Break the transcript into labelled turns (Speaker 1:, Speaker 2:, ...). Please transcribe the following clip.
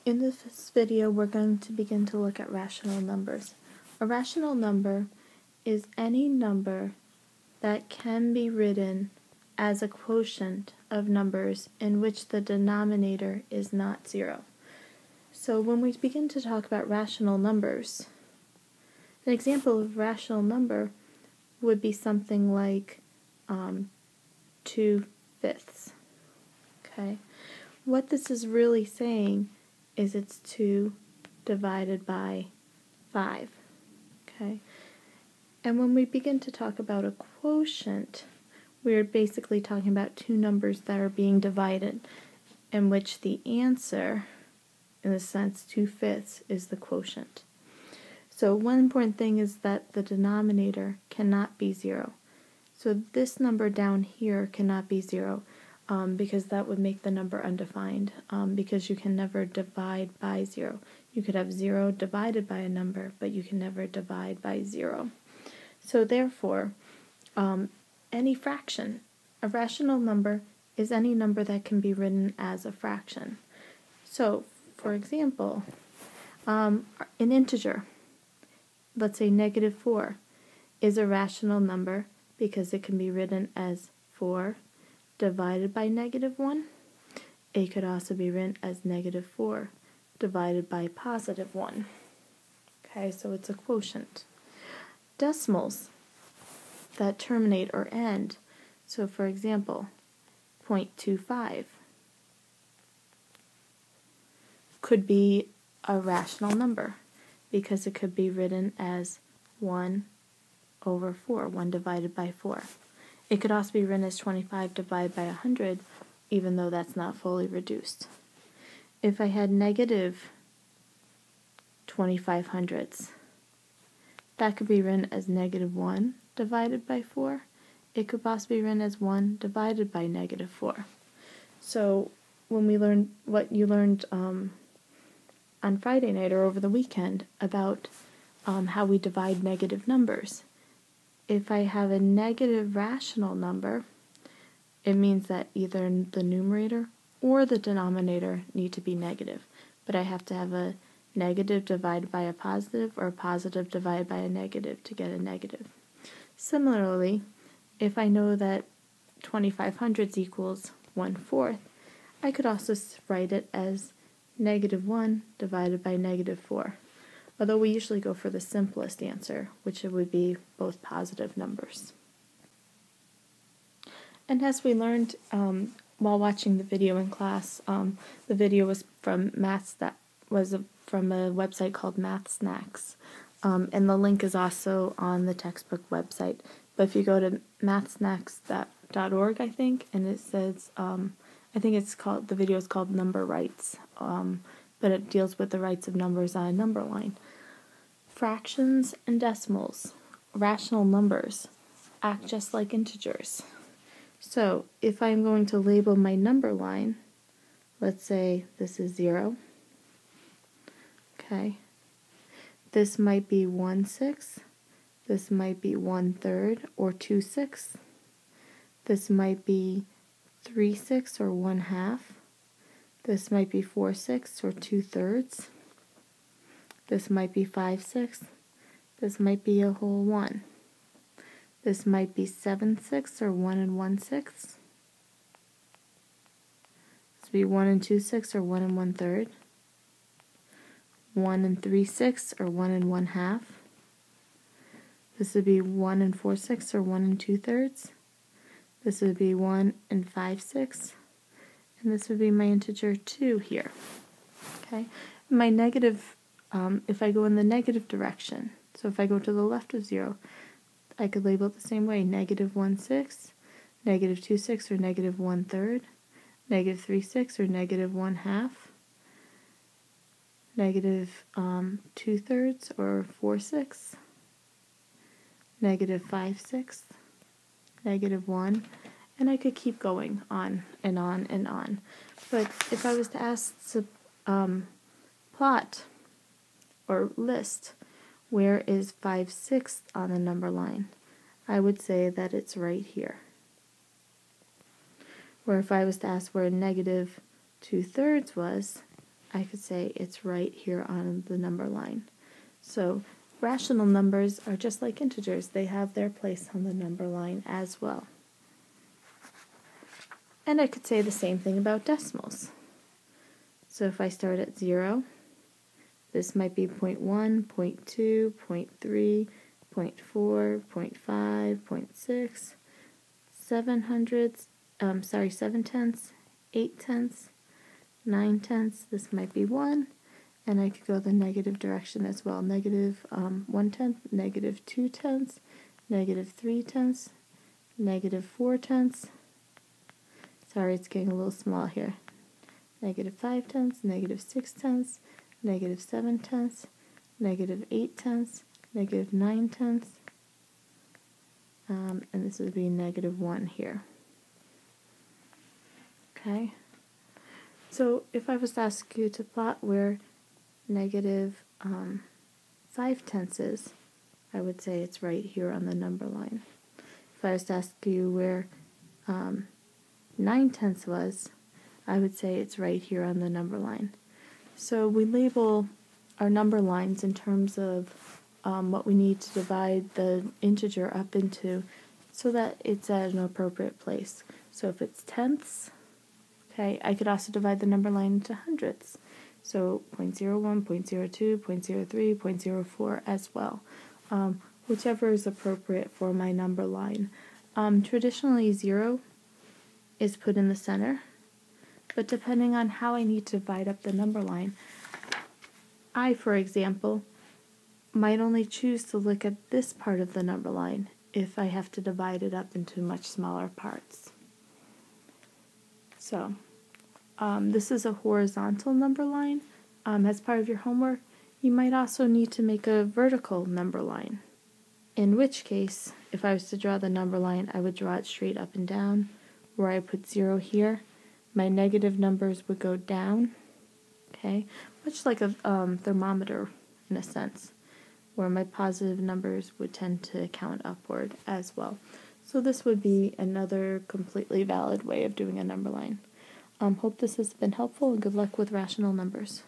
Speaker 1: In this video, we're going to begin to look at rational numbers. A rational number is any number that can be written as a quotient of numbers in which the denominator is not 0. So when we begin to talk about rational numbers, an example of rational number would be something like 2/5. Okay? What this is really saying is it's 2 divided by 5. Okay? And when we begin to talk about a quotient, we're basically talking about two numbers that are being divided, in which the answer, in a sense, 2/5, is the quotient. So one important thing is that the denominator cannot be 0. So this number down here cannot be 0. Because that would make the number undefined, because you can never divide by 0. You could have 0 divided by a number, but you can never divide by 0. So therefore, any fraction, a rational number, is any number that can be written as a fraction. So, for example, an integer, let's say -4, is a rational number because it can be written as 4 divided by -1. It could also be written as -4 divided by +1. Okay, so it's a quotient. Decimals that terminate or end, so for example, 0.25 could be a rational number because it could be written as 1/4, 1 divided by 4. It could also be written as 25 divided by 100, even though that's not fully reduced. If I had -2500ths, that could be written as -1 divided by 4. It could possibly be written as 1 divided by -4. So when we learned what you learned on Friday night or over the weekend about how we divide negative numbers, if I have a negative rational number, it means that either the numerator or the denominator need to be negative. But I have to have a negative divided by a positive or a positive divided by a negative to get a negative. Similarly, if I know that 2500ths equals 1/4, I could also write it as -1 divided by -4. Although we usually go for the simplest answer, which it would be both positive numbers. And as we learned while watching the video in class, the video was from from a website called Math Snacks, and the link is also on the textbook website. But if you go to mathsnacks.org, I think, and it says, I think the video is called Number Rights, but it deals with the rights of numbers on a number line. Fractions and decimals, rational numbers, act just like integers. So if I'm going to label my number line, let's say this is 0. Okay. This might be 1/6. This might be 1/3 or 2/6. This might be 3/6 or 1/2. This might be 4/6 or 2/3. This might be 5/6. This might be a whole 1. This might be 7/6 or 1 1/6. This would be 1 2/6 or 1 1/3. 1 3/6 or 1 1/2. This would be 1 4/6 or 1 2/3. This would be 1 5/6. And this would be my integer 2 here. Okay? My negative, if I go in the negative direction, so if I go to the left of 0, I could label it the same way: -1/6, -2/6 or -1/3, -3/6 or -1/2, -2/3 or 4/6, -5/6, -1, and I could keep going on and on and on. But if I was to ask to plot or list where is 5/6 on the number line, I would say that it's right here. Or if I was to ask where -2/3 was, I could say it's right here on the number line. So rational numbers are just like integers. They have their place on the number line as well. And I could say the same thing about decimals. So if I start at 0, this might be 0.1, 0.2, 0.3, 0.4, 0.5, 0.6, 7 tenths, 8 tenths, 9 tenths, this might be 1, and I could go the negative direction as well. Negative 1 tenth, negative 2 tenths, negative 3 tenths, negative 4 tenths. Sorry, it's getting a little small here. Negative 5 tenths, negative 6 tenths, negative 7 tenths, negative 8 tenths, negative 9 tenths, and this would be negative 1 here. Okay, so if I was to ask you to plot where negative 5 tenths is, I would say it's right here on the number line. If I was to ask you where 9 tenths was, I would say it's right here on the number line. So we label our number lines in terms of what we need to divide the integer up into so that it's at an appropriate place. So if it's tenths, okay, I could also divide the number line into hundredths. So 0.01, 0.02, 0.03, 0.04 as well. Whichever is appropriate for my number line. Traditionally 0 is put in the center, but depending on how I need to divide up the number line, I, for example, might only choose to look at this part of the number line if I have to divide it up into much smaller parts. So, this is a horizontal number line. As part of your homework, you might also need to make a vertical number line. In which case, if I was to draw the number line, I would draw it straight up and down. Where I put 0 here, my negative numbers would go down, okay, much like a thermometer in a sense, where my positive numbers would tend to count upward as well. So this would be another completely valid way of doing a number line. Hope this has been helpful, and good luck with rational numbers.